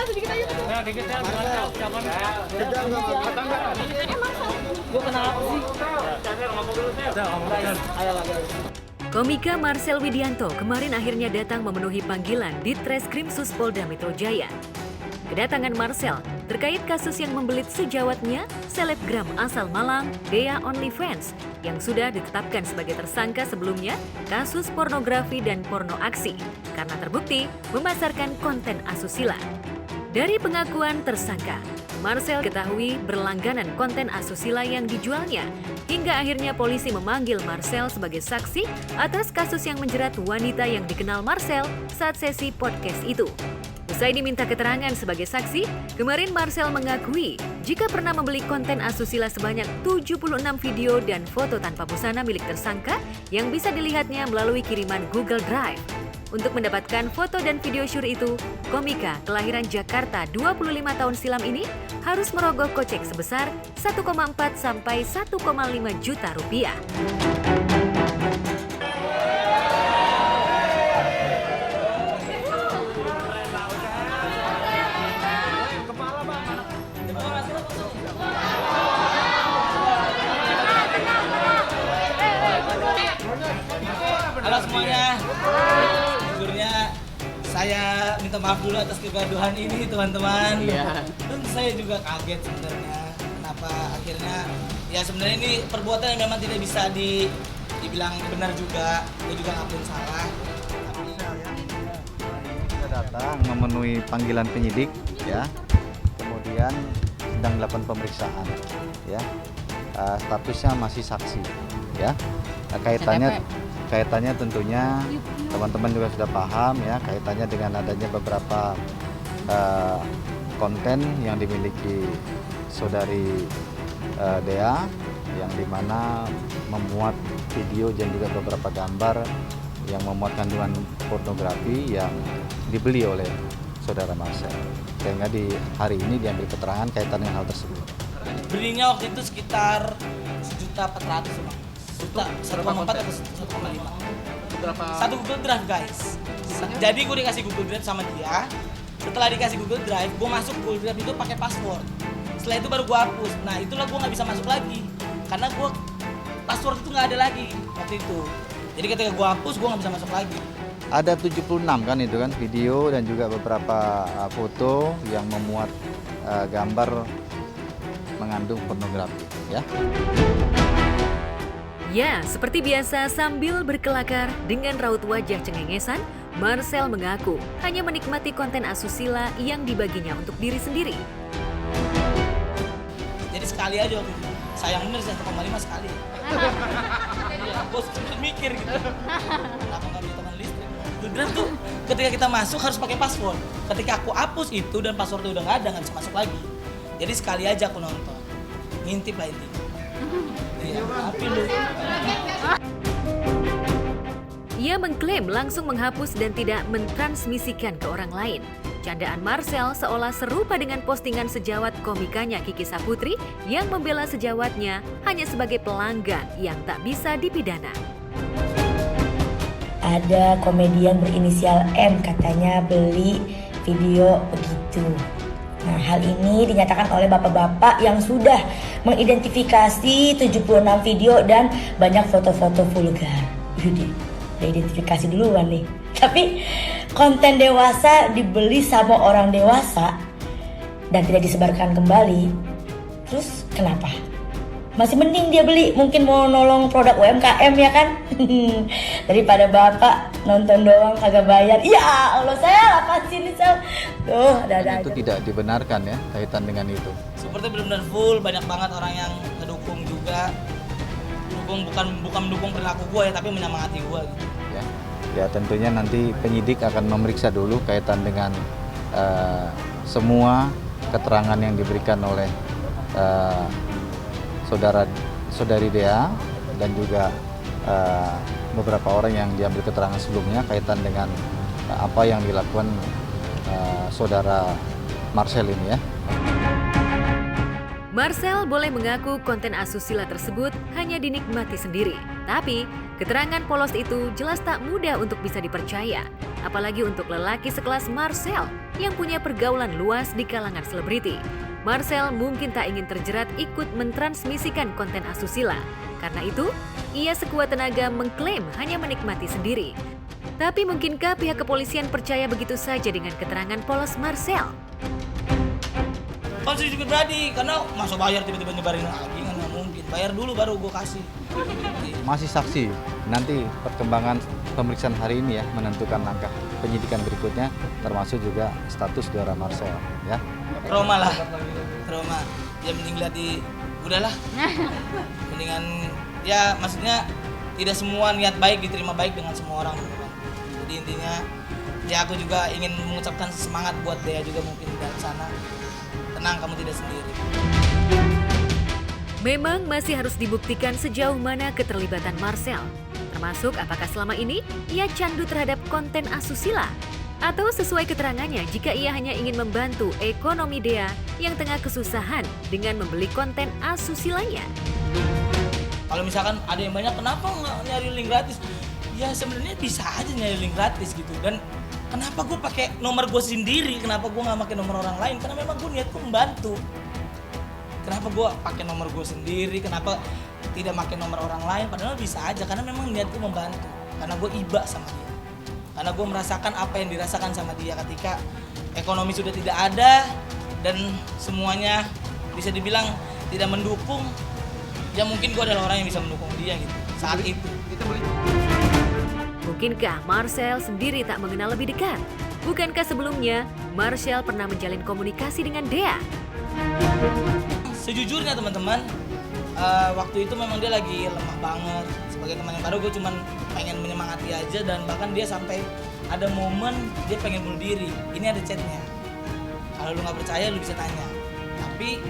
sedikit aja. Nah, dikit ya, jangan. Gue kenapa sih? Ayo lah guys. Komika Marcel Widianto kemarin akhirnya datang memenuhi panggilan di Treskrim Polda Metro Jaya. Kedatangan Marcel terkait kasus yang membelit sejawatnya, selebgram asal Malang, Dea OnlyFans, yang sudah ditetapkan sebagai tersangka sebelumnya kasus pornografi dan porno aksi karena terbukti memasarkan konten asusila. Dari pengakuan tersangka, Marcel ketahui berlangganan konten asusila yang dijualnya, hingga akhirnya polisi memanggil Marcel sebagai saksi atas kasus yang menjerat wanita yang dikenal Marcel saat sesi podcast itu. Usai diminta keterangan sebagai saksi, kemarin Marcel mengakui jika pernah membeli konten asusila sebanyak 76 video dan foto tanpa busana milik tersangka yang bisa dilihatnya melalui kiriman Google Drive. Untuk mendapatkan foto dan video syur itu, komika kelahiran Jakarta 25 tahun silam ini harus merogoh kocek sebesar 1,4 sampai 1,5 juta rupiah. Halo semuanya, jujurnya saya minta maaf dulu atas kegaduhan ini teman-teman. Dan saya juga kaget sebenarnya kenapa akhirnya ya sebenarnya ini perbuatan yang memang tidak bisa dibilang benar juga. Gue juga ngakuin salah. Kita datang memenuhi panggilan penyidik ya, kemudian sedang dilakukan pemeriksaan ya. Statusnya masih saksi ya. Kaitannya tentunya teman-teman juga sudah paham ya, kaitannya dengan adanya beberapa konten yang dimiliki saudari Dea, yang dimana memuat video dan juga beberapa gambar yang memuat kandungan pornografi yang dibeli oleh saudara Marcel, sehingga di hari ini diambil keterangan kaitan dengan hal tersebut. Belinya waktu itu sekitar 1.400.000 juta, 1,4 atau 1,5. Satu Google Drive guys. Jadi gue dikasih Google Drive sama dia. Setelah dikasih Google Drive, gue masuk Google Drive itu pakai password. Setelah itu baru gue hapus. Nah itulah gue nggak bisa masuk lagi karena gue password itu nggak ada lagi waktu itu. Jadi ketika gue hapus, gue nggak bisa masuk lagi. Ada 76 kan itu kan video dan juga beberapa foto yang memuat gambar mengandung pornografi ya. Ya, seperti biasa sambil berkelakar dengan raut wajah cengengesan, Marcel mengaku hanya menikmati konten asusila yang dibaginya untuk diri sendiri. Jadi sekali aja waktu itu. Sayang bener 1,5 sekali. Bos sempet mikir gitu. Kenapa nggak beli teman listrik? Google tuh ketika kita masuk harus pakai password. Ketika aku hapus itu dan passwordnya udah nggak ada, nggak bisa masuk lagi. Jadi sekali aja aku nonton. Ngintip lah intinya. Iya, tapi lu. Ia mengklaim langsung menghapus dan tidak mentransmisikan ke orang lain. Candaan Marcel seolah serupa dengan postingan sejawat komikanya Kiki Saputri yang membela sejawatnya hanya sebagai pelanggan yang tak bisa dipidana. Ada komedian berinisial M katanya beli video begitu. Nah, hal ini dinyatakan oleh bapak-bapak yang sudah mengidentifikasi 76 video dan banyak foto-foto vulgar. Yudi, udah identifikasi duluan nih. Tapi konten dewasa dibeli sama orang dewasa dan tidak disebarkan kembali. Terus kenapa? Masih mending dia beli, mungkin mau nolong produk UMKM ya kan? Daripada bapak nonton doang kagak bayar. Ya Allah, saya apa sih ini Sel? Tuh, ada itu tidak dibenarkan ya kaitan dengan itu. Seperti benar-benar full, banyak banget orang yang ngedukung juga. Bukan mendukung perilaku gue ya, tapi menyemangati gue gitu. Ya tentunya nanti penyidik akan memeriksa dulu kaitan dengan semua keterangan yang diberikan oleh saudari Dea dan juga beberapa orang yang diambil keterangan sebelumnya kaitan dengan apa yang dilakukan saudara Marcel ini ya. Marcel boleh mengaku konten asusila tersebut hanya dinikmati sendiri. Tapi, keterangan polos itu jelas tak mudah untuk bisa dipercaya. Apalagi untuk lelaki sekelas Marcel yang punya pergaulan luas di kalangan selebriti. Marcel mungkin tak ingin terjerat ikut mentransmisikan konten asusila. Karena itu, ia sekuat tenaga mengklaim hanya menikmati sendiri. Tapi mungkinkah pihak kepolisian percaya begitu saja dengan keterangan polos Marcel? Kan juga berani, karena masa bayar tiba-tiba nyebarin lagi, kan nggak mungkin. Bayar dulu baru gue kasih. Masih saksi, nanti perkembangan pemeriksaan hari ini ya menentukan langkah penyidikan berikutnya, termasuk juga status Dora Marcel ya. Trauma lah, trauma. Ya mending lihat udahlah. Mendingan, ya maksudnya tidak semua niat baik diterima baik dengan semua orang. Jadi intinya, ya aku juga ingin mengucapkan semangat buat Dea juga mungkin dari sana. Tenang, kamu tidak sendiri. Memang masih harus dibuktikan sejauh mana keterlibatan Marcel. Termasuk apakah selama ini ia candu terhadap konten asusila. Atau sesuai keterangannya jika ia hanya ingin membantu ekonomi Dea yang tengah kesusahan dengan membeli konten asusilanya. Kalau misalkan ada yang banyak, kenapa nggak nyari link gratis? Ya sebenarnya bisa aja nyari link gratis gitu. Dan kenapa gue pakai nomor gue sendiri? Kenapa gue nggak pakai nomor orang lain? Karena memang gue niatku membantu. Kenapa gue pakai nomor gue sendiri? Kenapa tidak pakai nomor orang lain? Padahal bisa aja, karena memang niatku membantu. Karena gue iba sama dia. Karena gue merasakan apa yang dirasakan sama dia ketika ekonomi sudah tidak ada dan semuanya bisa dibilang tidak mendukung. Ya mungkin gue adalah orang yang bisa mendukung dia gitu saat itu. Mungkinkah Marcel sendiri tak mengenal lebih dekat? Bukankah sebelumnya Marcel pernah menjalin komunikasi dengan Dea? Sejujurnya teman-teman, waktu itu memang dia lagi lemah banget. Sebagai teman yang baru, gue cuma pengen menyemangati aja, dan bahkan dia sampai ada momen dia pengen bunuh diri. Ini ada chatnya. Kalau lu nggak percaya, lu bisa tanya. Tapi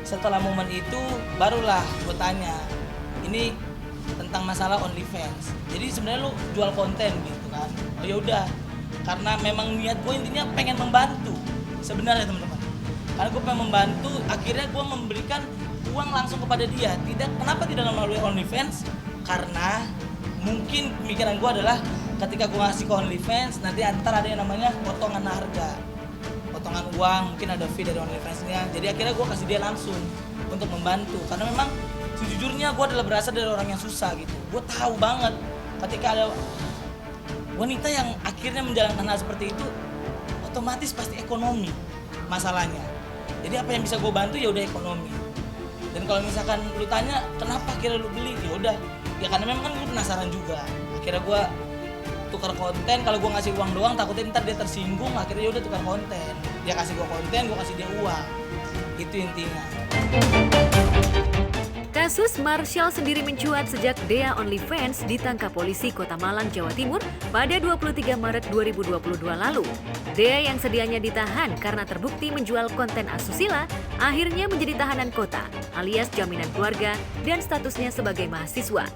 setelah momen itu, barulah gue tanya. Ini tentang masalah OnlyFans. Jadi sebenarnya lu jual konten gitu kan? Oh ya udah, karena memang niat gue intinya pengen membantu. Sebenarnya teman-teman, karena gue pengen membantu, akhirnya gue memberikan uang langsung kepada dia. Kenapa tidak melalui OnlyFans? Karena mungkin pemikiran gue adalah ketika gue ngasih ke OnlyFans, nanti antar ada yang namanya potongan harga, potongan uang, mungkin ada fee dari OnlyFans-nya. Jadi akhirnya gue kasih dia langsung untuk membantu. Karena memang sejujurnya gue adalah berasal dari orang yang susah gitu. Gue tahu banget ketika ada wanita yang akhirnya menjalankan hal seperti itu, otomatis pasti ekonomi masalahnya. Jadi apa yang bisa gue bantu ya udah ekonomi. Dan kalau misalkan lu tanya kenapa akhirnya lu beli, ya udah, ya karena memang kan gue penasaran juga. Akhirnya gue tukar konten. Kalau gue ngasih uang doang takutnya ntar dia tersinggung, akhirnya ya udah tukar konten. Dia kasih gue konten, gue kasih dia uang. Itu intinya. Kasus Marcel sendiri mencuat sejak Dea OnlyFans ditangkap polisi Kota Malang, Jawa Timur pada 23 Maret 2022 lalu. Dea yang sedianya ditahan karena terbukti menjual konten asusila, akhirnya menjadi tahanan kota, alias jaminan keluarga dan statusnya sebagai mahasiswa.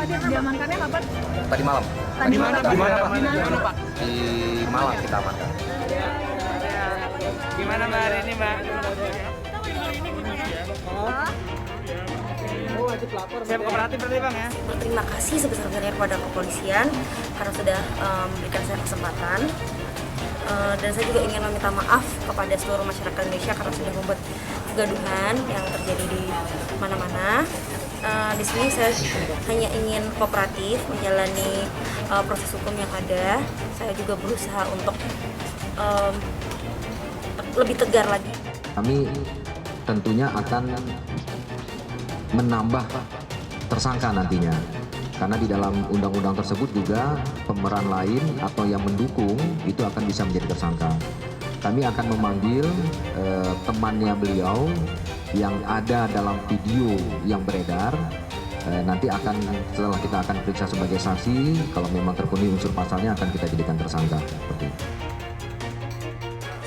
Diamankannya kapan? Tadi malam. Tadi mana, Pak? Di mana, Pak? Di mana, Pak? Di Malang kita amankan. Gimana Mbak hari ini Mbak? Siap kooperatif berarti Bang ya? Berterima kasih sebesar-besarnya kepada kepolisian karena sudah memberikan saya kesempatan. Dan saya juga ingin meminta maaf kepada seluruh masyarakat Indonesia karena sudah membuat kegaduhan yang terjadi di mana-mana. Di sini saya hanya ingin kooperatif menjalani proses hukum yang ada. Saya juga berusaha untuk lebih tegar lagi. Kami tentunya akan menambah tersangka nantinya. Karena di dalam undang-undang tersebut juga pemeran lain atau yang mendukung itu akan bisa menjadi tersangka. Kami akan memanggil temannya beliau yang ada dalam video yang beredar. Nanti setelah kita akan periksa sebagai saksi, kalau memang terpenuhi unsur pasalnya akan kita jadikan tersangka. Seperti itu.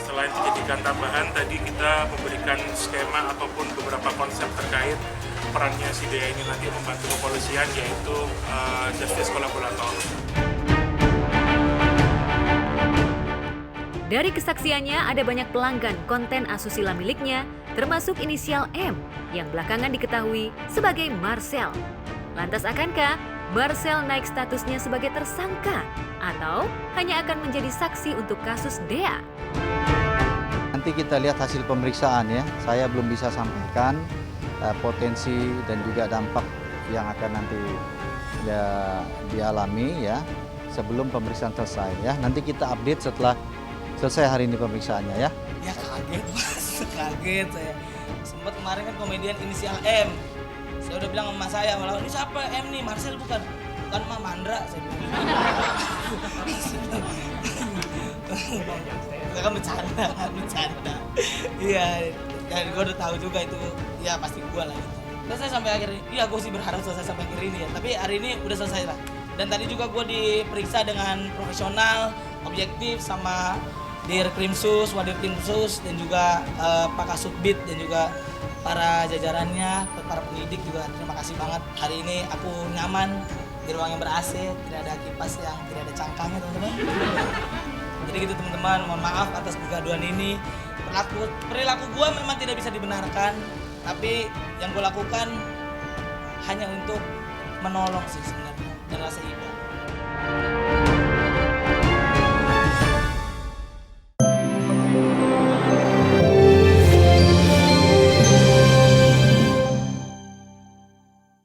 Selain memberikan tambahan, tadi kita memberikan skema ataupun beberapa konsep terkait perannya si Dea ini nanti membantu kepolisian, yaitu justice kolaborator. Dari kesaksiannya ada banyak pelanggan konten asusila miliknya, termasuk inisial M yang belakangan diketahui sebagai Marcel. Lantas akankah Marcel naik statusnya sebagai tersangka atau hanya akan menjadi saksi untuk kasus Dea? Nanti kita lihat hasil pemeriksaan ya. Saya belum bisa sampaikan potensi dan juga dampak yang akan nanti dialami ya sebelum pemeriksaan selesai ya. Nanti kita update setelah selesai hari ini pemeriksaannya ya. Ya kaget mas, kaget saya. Sempat kemarin kan komedian inisial M. Saya udah bilang sama saya, malah ini siapa M nih? Marcel bukan Mak Mandra saya bilang. Saya kan bercanda. Iya, ya gue udah tahu juga itu. Ya pasti gue lah gitu. Terus saya sampai akhir ini, iya gue sih berharap selesai sampai akhir ini ya. Tapi hari ini udah selesai lah. Dan tadi juga gue diperiksa dengan profesional, objektif sama Dir Krimsus, Wadir Krimsus, dan juga Pak Kasubdit dan juga para jajarannya, para penyidik juga terima kasih banget. Hari ini aku nyaman di ruang yang ber-AC, tidak ada kipas yang tidak ada cangkangnya teman-teman. Jadi gitu teman-teman, mohon maaf atas kegaduhan ini. Perilaku gue memang tidak bisa dibenarkan, tapi yang gue lakukan hanya untuk menolong sih sebenarnya dan rasa iba.